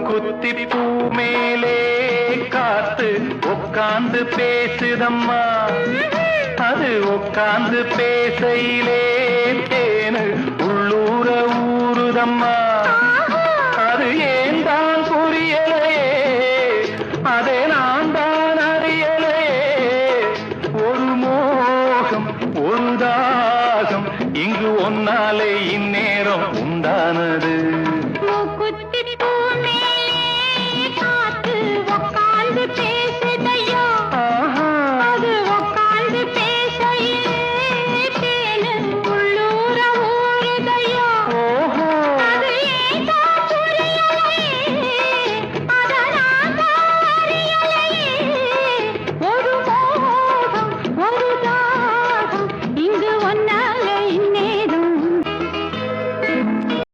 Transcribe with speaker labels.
Speaker 1: குத்திப்பூ மேலே காத்து உட்கார்ந்து பேசுதம்மா. அது உட்கார்ந்து பேசையிலே தேனு உள்ளூர ஊறுதம்மா. அது ஏன் தான் புரியலையே, அதை நான் தான் அறியலையே. ஒரு மோகம் ஒரு தாகம் இங்கு ஒன்னாலே இந்நேரம் உண்டானது.